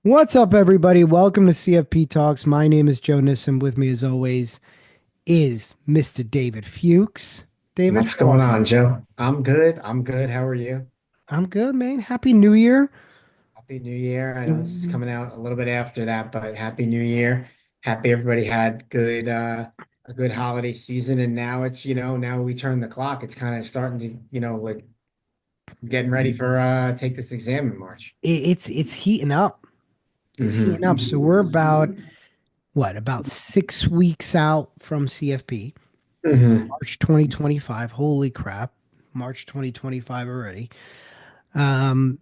What's up, everybody? Welcome to CFP Talks. My name is Jonas, and with me, as always, is Mr. David Fuchs. David, What's how are going you? on, Joe? I'm good. I'm good. How are you? I'm good, man. Happy New Year. Happy New Year. I know this is Mm. coming out a little bit after that, but Happy New Year. Happy everybody had a good holiday season. And now now we turn the clock. It's kind of starting to, like getting ready for take this exam in March. It's heating up. It's heating up. So we're Hmm. about 6 weeks out from CFP, Hmm. March 2025. Holy crap, March 2025 already. Um,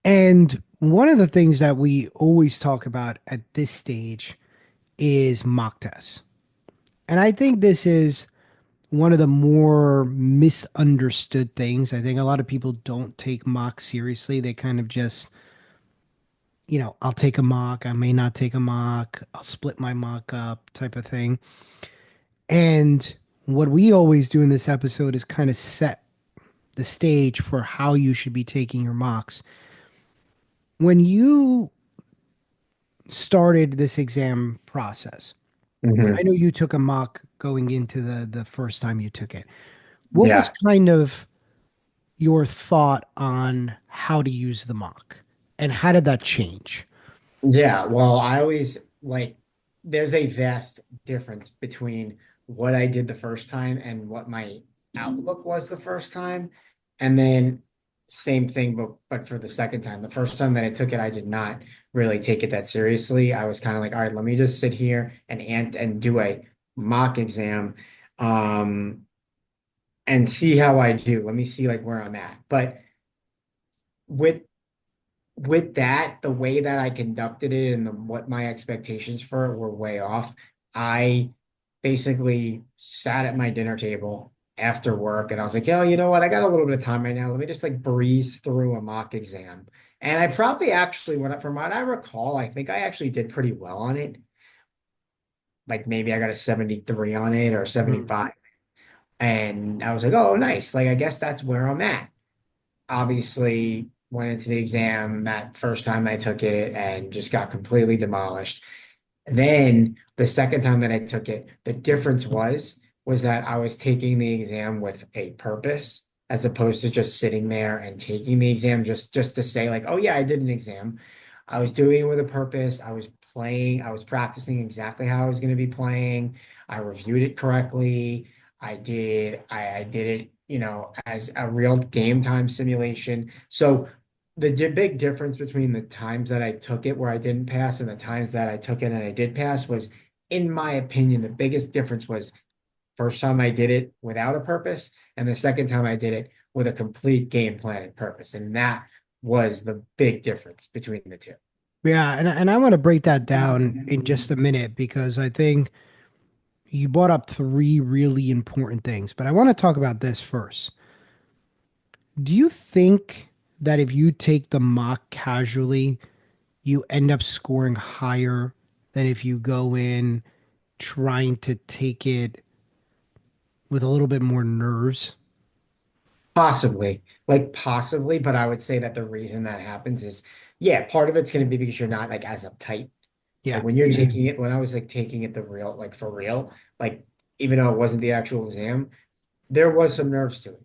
and one of the things that we always talk about at this stage is mock tests. And I think this is one of the more misunderstood things. I think a lot of people don't take mock seriously. They kind of just, I'll take a mock, I may not take a mock, I'll split my mock up type of thing. And what we always do in this episode is kind of set the stage for how you should be taking your mocks. When you started this exam process, I Hmm. know you took a mock going into the first time you took it. What was Yeah. kind of your thought on how to use the mock and how did that change? Yeah, well, I always like there's a vast difference between what I did the first time and what my outlook was the first time. And then same thing, but for the second time. The first time that I took it, I did not really take it that seriously. I was kind of like, all right, let me just sit here and do a mock exam and see how I do. Let me see like where I'm at. But with with that, the way that I conducted it and what my expectations for it were way off. I basically sat at my dinner table after work and I was like, yo, you know what? I got a little bit of time right now. Let me just like breeze through a mock exam. And I probably actually, from what I recall, I think I actually did pretty well on it. Like maybe I got a 73 on it or Mhm. 75. And I was like, oh, nice. Like, I guess that's where I'm at. Obviously went into the exam that first time I took it and just got completely demolished. Then the second time that I took it, the difference was that I was taking the exam with a purpose as opposed to just sitting there and taking the exam just to say like, oh yeah, I did an exam. I was doing it with a purpose. I was playing, I was practicing exactly how I was going to be playing. I reviewed it correctly. I did it, as a real game time simulation. So the big difference between the times that I took it where I didn't pass and the times that I took it and I did pass was, in my opinion, the biggest difference was first time I did it without a purpose, and the second time I did it with a complete game plan and purpose. And that was the big difference between the two. Yeah, and I want to break that down in just a minute because I think you brought up three really important things, but I want to talk about this first. Do you think that if you take the mock casually, you end up scoring higher than if you go in trying to take it with a little bit more nerves? Possibly, possibly, but I would say that the reason that happens is, yeah, part of it's going to be because you're not like as uptight. Like Yeah. when you're taking it, when I was like taking it the real, like for real, like even though it wasn't the actual exam, there was some nerves to it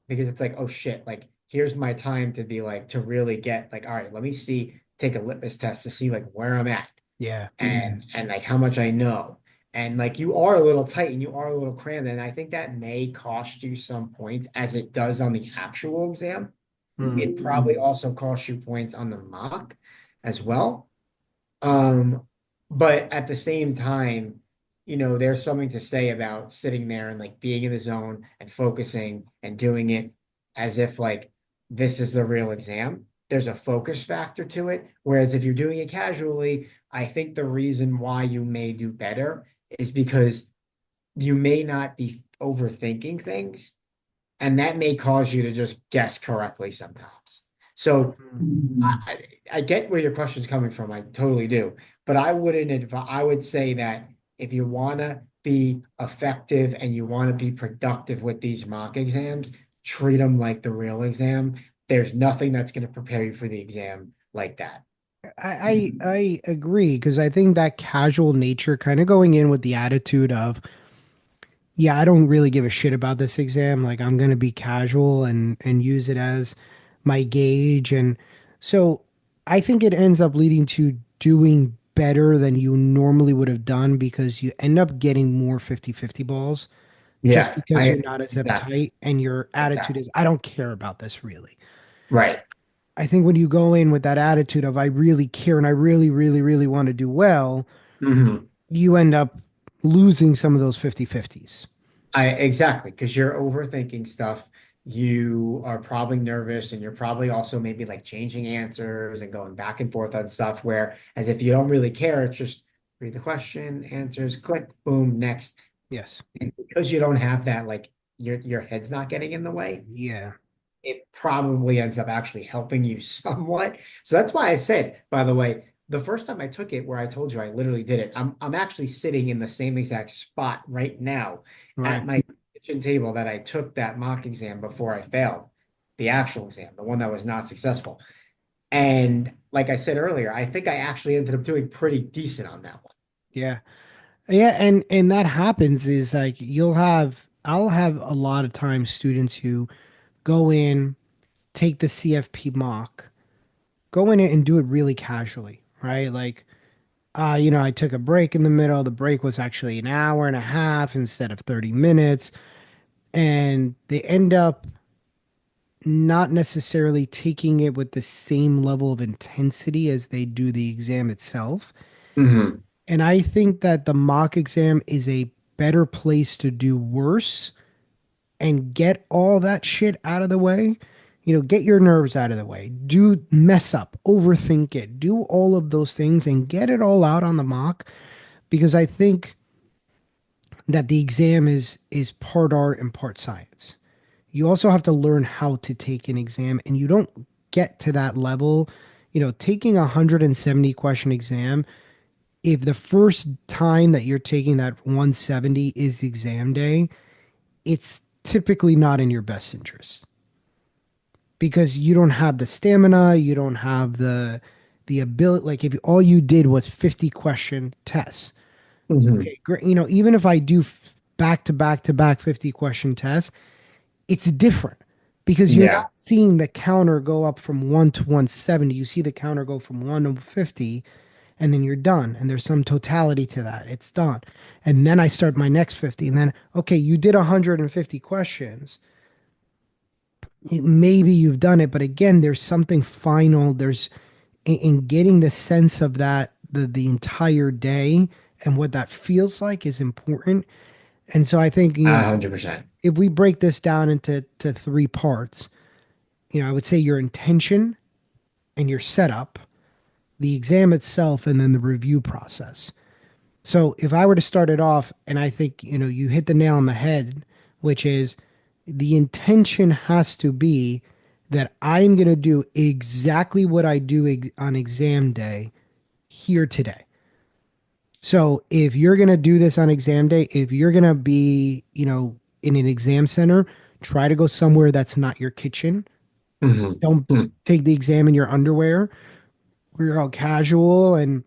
because it's like, oh shit, like here's my time to be like to really get like, all right, let me see, take a litmus test to see like where I'm at Yeah. and like how much I know. And like you are a little tight and you are a little crammed. And I think that may cost you some points as it does on the actual exam. Mm. It probably also costs you points on the mock as well. Um, but at the same time, there's something to say about sitting there and like being in the zone and focusing and doing it as if like this is the real exam. There's a focus factor to it. Whereas if you're doing it casually, I think the reason why you may do better is because you may not be overthinking things, and that may cause you to just guess correctly sometimes. So I get where your question is coming from. I totally do. But I wouldn't advise, I would say that if you want to be effective and you want to be productive with these mock exams, treat them like the real exam. There's nothing that's going to prepare you for the exam like that. I agree because I think that casual nature, kind of going in with the attitude of, yeah, I don't really give a shit about this exam. Like I'm gonna be casual and use it as my gauge. And so I think it ends up leading to doing better than you normally would have done because you end up getting more 50-50 balls just Yeah, because you're I not as exactly, uptight and your attitude exactly. is, I don't care about this really. Right. I think when you go in with that attitude of I really care and I really, really, really want to do well, Hmm. you end up losing some of those 50-50s. I exactly because you're overthinking stuff. You are probably nervous and you're probably also maybe like changing answers and going back and forth on stuff where as if you don't really care, it's just read the question, answers, click, boom, next. Yes. And because you don't have that, like your head's not getting in the way, Yeah. it probably ends up actually helping you somewhat. So that's why I said, by the way, the first time I took it, where I told you I literally did it, I'm actually sitting in the same exact spot right now Right. at my kitchen table that I took that mock exam before I failed the actual exam, the one that was not successful. And like I said earlier, I think I actually ended up doing pretty decent on that one. Yeah. Yeah, and that happens is like I'll have a lot of times students who go in, take the CFP mock, go in it and do it really casually, right? Like I took a break in the middle. The break was actually an hour and a half instead of 30 minutes. And they end up not necessarily taking it with the same level of intensity as they do the exam itself. Hmm. And I think that the mock exam is a better place to do worse and get all that shit out of the way. Get your nerves out of the way. Do mess up, overthink it, do all of those things and get it all out on the mock because I think that the exam is part art and part science. You also have to learn how to take an exam and you don't get to that level, taking a 170 question exam. If the first time that you're taking that 170 is exam day, it's typically not in your best interest because you don't have the stamina, you don't have the ability. Like if all you did was 50 question tests, Hmm. okay, great. Even if I do back to back to back 50 question tests, it's different because you're Yeah. not seeing the counter go up from 1 to 170. You see the counter go from 1 to 50 and then you're done. And there's some totality to that. It's done. And then I start my next 50. And then, okay, you did 150 questions. Maybe you've done it, but again, there's something final. There's in getting the sense of that, the entire day and what that feels like is important. And so I think, 100%. if we break this down into three parts, I would say your intention and your setup, the exam itself, and then the review process. So if I were to start it off, and I think, you hit the nail on the head, which is the intention has to be that I'm going to do exactly what I do on exam day here today. So if you're going to do this on exam day, if you're going to be, in an exam center, try to go somewhere that's not your kitchen. Don't Hmm. take the exam in your underwear where you're all casual and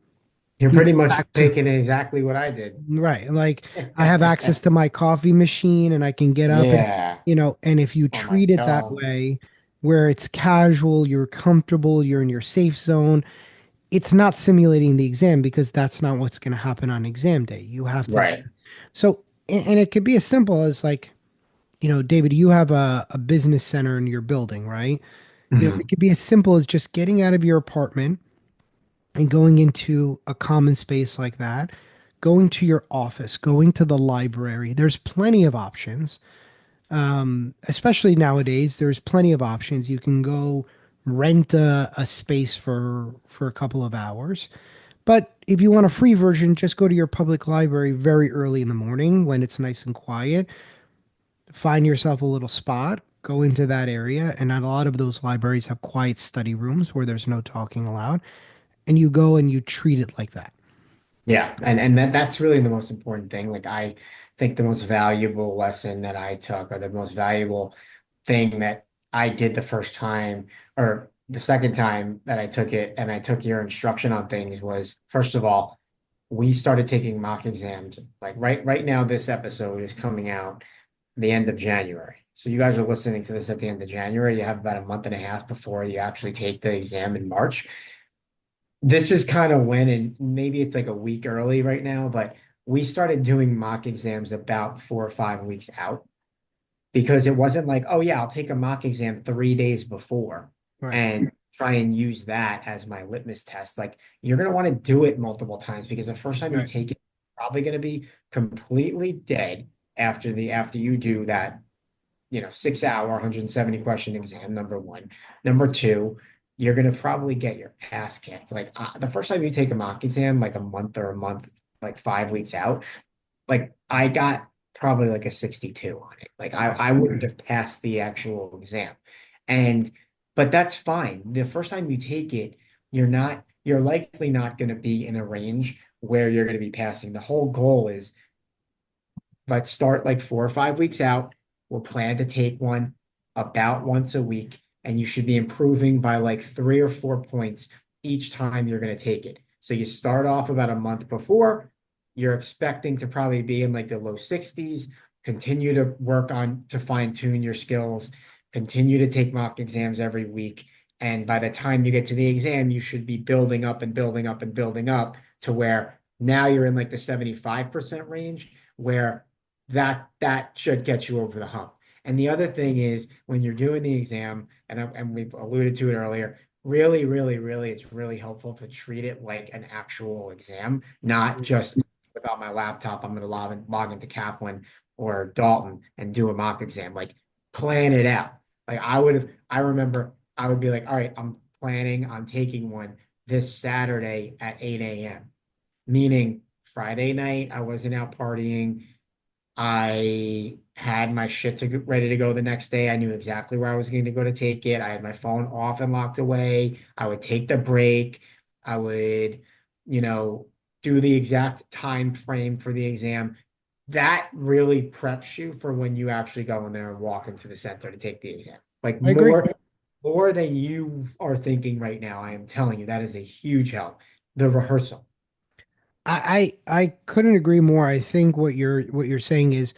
You're you pretty go much back to taking exactly what I did. right. Like I have access to my coffee machine and I can get up and, Yeah. and if you Oh my treat it that God. way, where it's casual, you're comfortable, you're in your safe zone, it's not simulating the exam because that's not what's going to happen on exam day. You have to Right. then. So, and it could be as simple as like, David, you have a business center in your building, right? It Hmm. could be as simple as just getting out of your apartment and going into a common space like that, going to your office, going to the library. There's plenty of options. Especially nowadays, there's plenty of options. You can go rent a space for a couple of hours. But if you want a free version, just go to your public library very early in the morning when it's nice and quiet. Find yourself a little spot, go into that area. And a lot of those libraries have quiet study rooms where there's no talking allowed. And you go and you treat it like that. Yeah. And that's really the most important thing. Like I think the most valuable lesson that I took or the most valuable thing that I did the first time or the second time that I took it and I took your instruction on things was, first of all, we started taking mock exams. Like right now, this episode is coming out the end of January. So you guys are listening to this at the end of January. You have about a month and a half before you actually take the exam in March. This is kind of when, and maybe it's like a week early right now, but we started doing mock exams about 4 or 5 weeks out because it wasn't like, oh yeah, I'll take a mock exam 3 days before Right. and try and use that as my litmus test. Like you're gonna want to do it multiple times because the first time you Right. take it, you're probably gonna be completely dead after you do that, 6 hour, 170 question exam, number one. Number two, you're gonna probably get your ass kicked. Like the first time you take a mock exam, like a month, like 5 weeks out, like I got probably like a 62 on it. Like I wouldn't have passed the actual exam. And but that's fine. The first time you take it, you're likely not going to be in a range where you're going to be passing. The whole goal is let's start like 4 or 5 weeks out. We'll plan to take one about once a week, and you should be improving by like 3 or 4 points each time you're going to take it. So you start off about a month before, you're expecting to probably be in like the low 60s, continue to work on to fine tune your skills, continue to take mock exams every week. And by the time you get to the exam, you should be building up and building up and building up to where now you're in like the 75% range where that should get you over the hump. And the other thing is when you're doing the exam, and we've alluded to it earlier, really, really, really, it's really helpful to treat it like an actual exam, not just without my laptop, I'm going to log into Kaplan or Dalton and do a mock exam. Like plan it out. Like I remember I would be like, all right, I'm planning on taking one this Saturday at 8 a.m., meaning Friday night, I wasn't out partying. I had my shit ready to go the next day. I knew exactly where I was going to go to take it. I had my phone off and locked away. I would take the break. I would, you know, do the exact time frame for the exam. That really preps you for when you actually go in there and walk into the center to take the exam. Like I agree. more than you are thinking right now. I am telling you, that is a huge help. The rehearsal. I couldn't agree more. I think what you're saying is,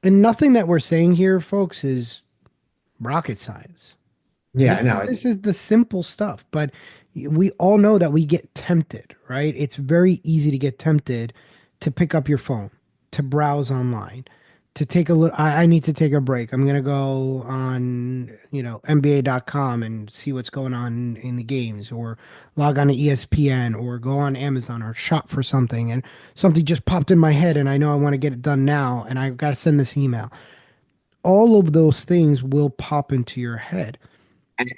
and nothing that we're saying here, folks, is rocket science. Yeah, no, This it's is the simple stuff, but we all know that we get tempted, right? It's very easy to get tempted to pick up your phone, to browse online, to take a look. I need to take a break. I'm gonna go on, NBA.com and see what's going on in the games, or log on to ESPN, or go on Amazon or shop for something. And something just popped in my head, and I know I want to get it done now, and I've got to send this email. All of those things will pop into your head.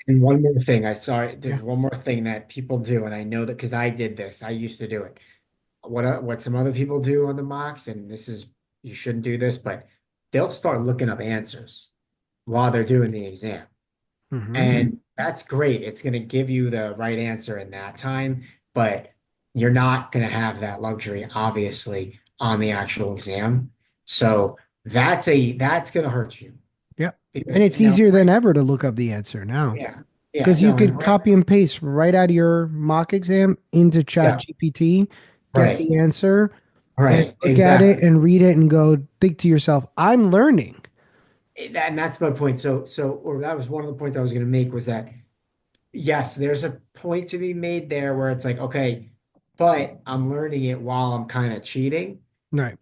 And one more thing, I saw Yeah. there's one more thing that people do, and I know that because I did this, I used to do it. What some other people do on the mocks, and this is you shouldn't do this, but they'll start looking up answers while they're doing the exam. Hmm. And that's great. It's going to give you the right answer in that time, but you're not going to have that luxury, obviously, on the actual exam. So that's going to hurt you Yeah. And because it's now, easier than ever to look up the answer now yeah, yeah, because you no, and could copy and paste right out of your mock exam into Chat yeah, GPT, get right. the answer and Right, look at it exactly. and read it and go, think to yourself, I'm learning. And that's my point. Or that was one of the points I was going to make was that yes, there's a point to be made there where it's like, okay, but I'm learning it while I'm kind of cheating. Right.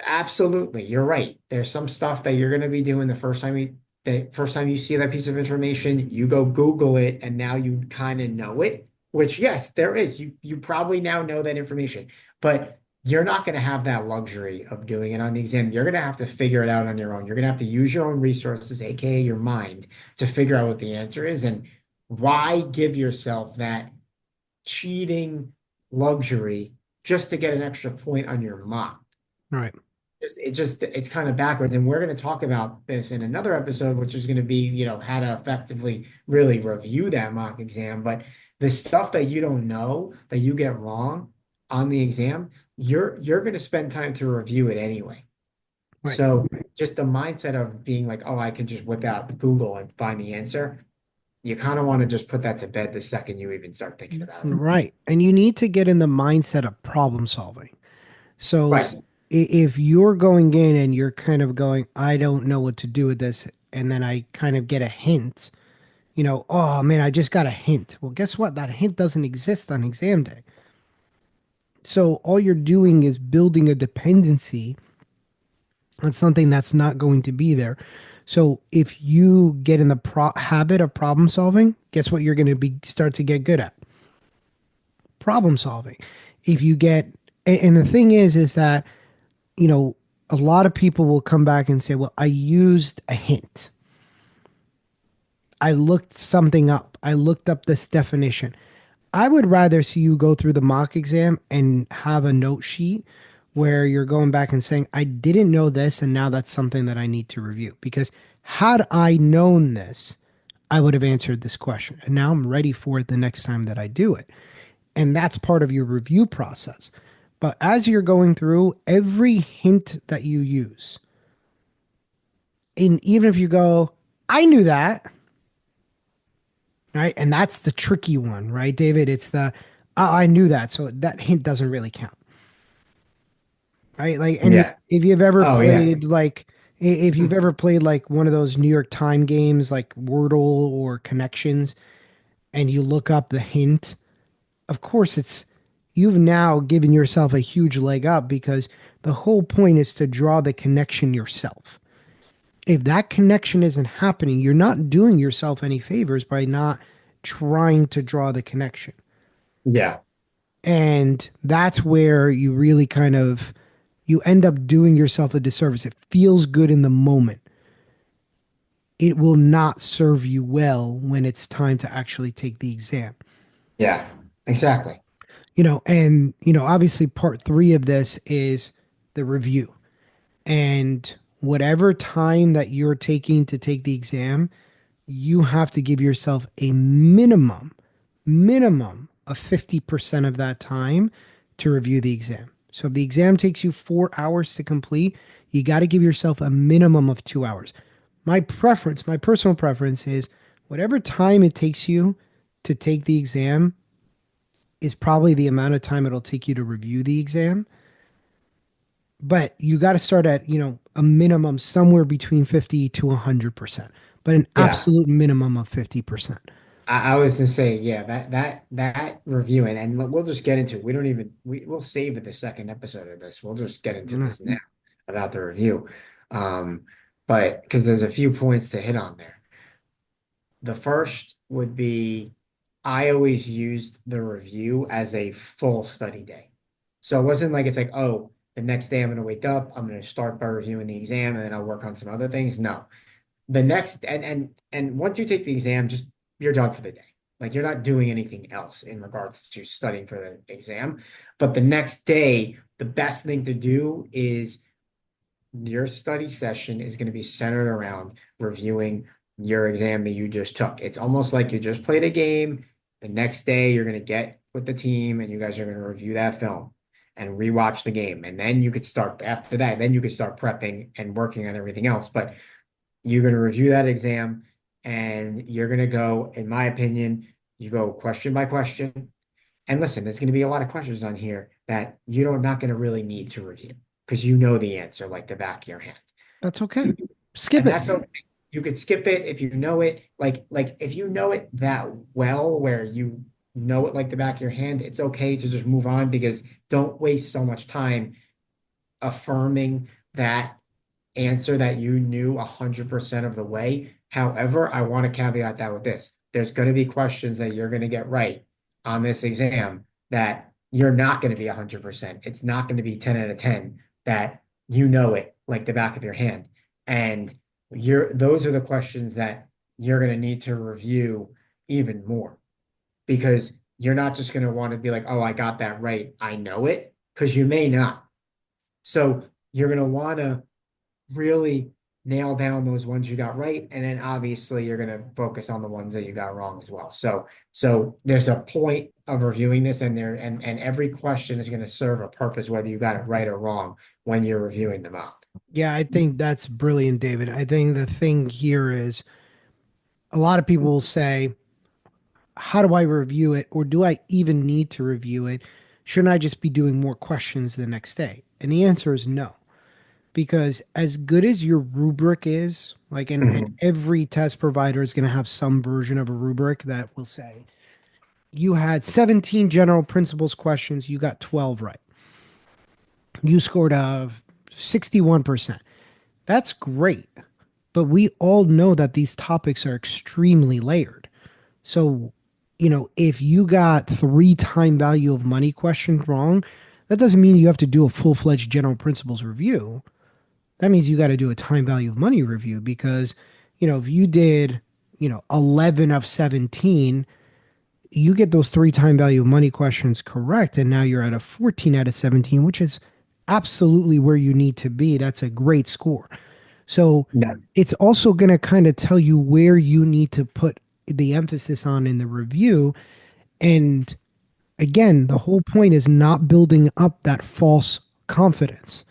Absolutely, you're right. There's some stuff that you're going to be doing the first time you see that piece of information, you go Google it, and now you kind of know it. Which yes, there is. You probably now know that information, but you're not going to have that luxury of doing it on the exam. You're going to have to figure it out on your own. You're going to have to use your own resources, aka your mind, to figure out what the answer is. And why give yourself that cheating luxury just to get an extra point on your mock? Right. It's kind of backwards. And we're going to talk about this in another episode, which is going to be, how to effectively really review that mock exam. But the stuff that you don't know that you get wrong on the exam, you're going to spend time to review it anyway. Right. So just the mindset of being like, oh, I can just whip out Google and find the answer. you kind of want to just put that to bed the second you even start thinking about it. Right. And you need to get in the mindset of problem solving. So Right. if you're going in and you're kind of going, I don't know what to do with this, and then I kind of get a hint, oh man, I just got a hint. Well, guess what? That hint doesn't exist on exam day. So all you're doing is building a dependency on something that's not going to be there. So if you get in the habit of problem solving, guess what you're going to be start to get good at? Problem solving. If you get and the thing is that, you know, a lot of people will come back and say, "Well, I used a hint. I looked something up. I looked up this definition." I would rather see you go through the mock exam and have a note sheet where you're going back and saying, I didn't know this, and now that's something that I need to review. Because had I known this, I would have answered this question. And now I'm ready for it the next time that I do it. And that's part of your review process. But as you're going through every hint that you use, and even if you go, I knew that, right? And that's the tricky one, right, David? It's the, oh, I knew that. So that hint doesn't really count, right? Like, and Yeah. if you've ever Oh, yeah. played like, if you've ever played like one of those New York Time games like Wordle or Connections, and you look up the hint, of course you've now given yourself a huge leg up because the whole point is to draw the connection yourself. If that connection isn't happening, you're not doing yourself any favors by not trying to draw the connection. Yeah. And that's where you really kind of you end up doing yourself a disservice. It feels good in the moment. It will not serve you well when it's time to actually take the exam. Yeah. Exactly. And obviously part 3 of this is the review. And whatever time that you're taking to take the exam, you have to give yourself a minimum of 50% of that time to review the exam. So if the exam takes you 4 hours to complete, you got to give yourself a minimum of 2 hours. My personal preference is whatever time it takes you to take the exam is probably the amount of time it'll take you to review the exam. But you got to start at, a minimum somewhere between 50 to 100%, but an Yeah. absolute minimum of 50%. I was to say, yeah, that review, and we'll just get into it. We don't even we'll save it the second episode of this. We'll just get into Mm. this now about the review. Um, but because there's a few points to hit on there. The first would be I always used the review as a full study day. So it wasn't like it's like, oh, the next day I'm going to wake up, I'm going to start by reviewing the exam, and then I'll work on some other things. No, the next and once you take the exam, just you're done for the day. Like you're not doing anything else in regards to studying for the exam. But the next day, the best thing to do is your study session is going to be centered around reviewing your exam that you just took. It's almost like you just played a game. The next day, you're going to get with the team and you guys are going to review that film and rewatch the game. And then you could start after that, then you could start prepping and working on everything else. But you're going to review that exam and you're going to go, in my opinion, you go question by question. And listen, there's going to be a lot of questions on here that you're not going to really need to review because you know the answer like the back of your hand. That's okay. Skip And it. that's okay. You could skip it if you know it. Like if you know it that well, where you know it like the back of your hand, it's okay to just move on because don't waste so much time affirming that answer that you knew 100% of the way. However, I want to caveat that with this. There's going to be questions that you're going to get right on this exam that you're not going to be 100%. It's not going to be 10 out of 10 that you know it like the back of your hand. And those are the questions that you're going to need to review even more because you're not just going to want to be like, oh, I got that right. I know it because you may not. So you're going to want to really nail down those ones you got right. And then obviously you're going to focus on the ones that you got wrong as well. So there's a point of reviewing this and every question is going to serve a purpose, whether you got it right or wrong when you're reviewing them up. Yeah, I think that's brilliant, David. I think the thing here is a lot of people will say, how do I review it? Or do I even need to review it? Shouldn't I just be doing more questions the next day? And the answer is no, because as good as your rubric is, like, and Mhm. every test provider is going to have some version of a rubric that will say, you had 17 general principles questions, you got 12 right. You scored 61%. That's great. But we all know that these topics are extremely layered. So, if you got three time value of money questions wrong, that doesn't mean you have to do a full fledged general principles review. That means you got to do a time value of money review because, if you did, 11 of 17, you get those three time value of money questions correct. And now you're at a 14 out of 17, which is absolutely where you need to be. That's a great score. So Yeah. it's also going to kind of tell you where you need to put the emphasis on in the review. And again, the whole point is not building up that false confidence.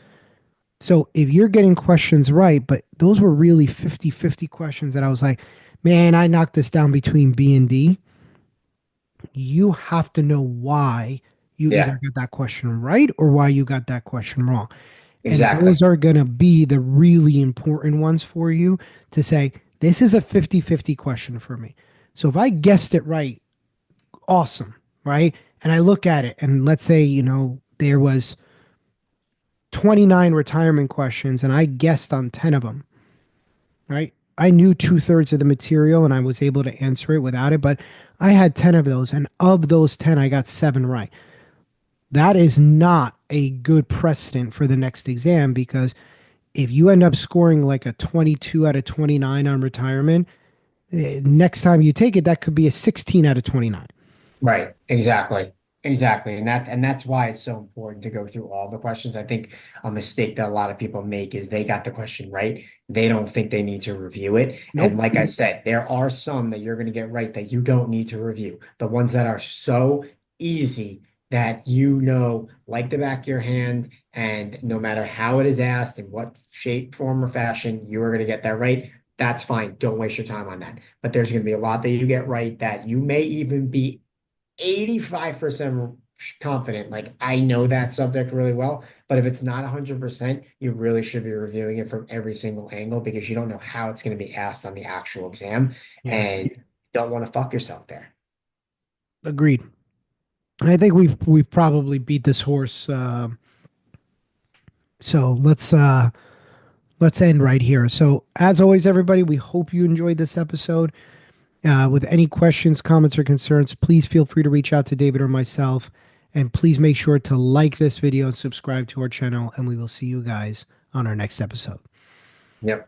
So if you're getting questions right, but those were really 50-50 questions that I was like, man, I knocked this down between B and D, you have to know why you Yeah, either got that question right or why you got that question wrong. And exactly. those are going to be the really important ones for you to say, this is a 50-50 question for me. So if I guessed it right, awesome, right? And I look at it and let's say, there was 29 retirement questions and I guessed on 10 of them, right? I knew two-thirds of the material and I was able to answer it without it, but I had 10 of those. And of those 10, I got seven right. That is not a good precedent for the next exam because if you end up scoring like a 22 out of 29 on retirement, next time you take it, that could be a 16 out of 29. Right. Exactly. Exactly. And that's why it's so important to go through all the questions. I think a mistake that a lot of people make is they got the question right. They don't think they need to review it. And Nope. like I said, there are some that you're going to get right that you don't need to review. The ones that are so easy that like the back of your hand, and no matter how it is asked, in what shape, form, or fashion, you are going to get that right. That's fine. Don't waste your time on that. But there's going to be a lot that you get right that you may even be 85% confident. Like, I know that subject really well, but if it's not 100%, you really should be reviewing it from every single angle because you don't know how it's going to be asked on the actual exam Yeah. and don't want to fuck yourself there. Agreed. I think we've probably beat this horse. So let's end right here. So as always, everybody, we hope you enjoyed this episode. With any questions, comments, or concerns, please feel free to reach out to David or myself. And please make sure to like this video and subscribe to our channel. And we will see you guys on our next episode. Yep.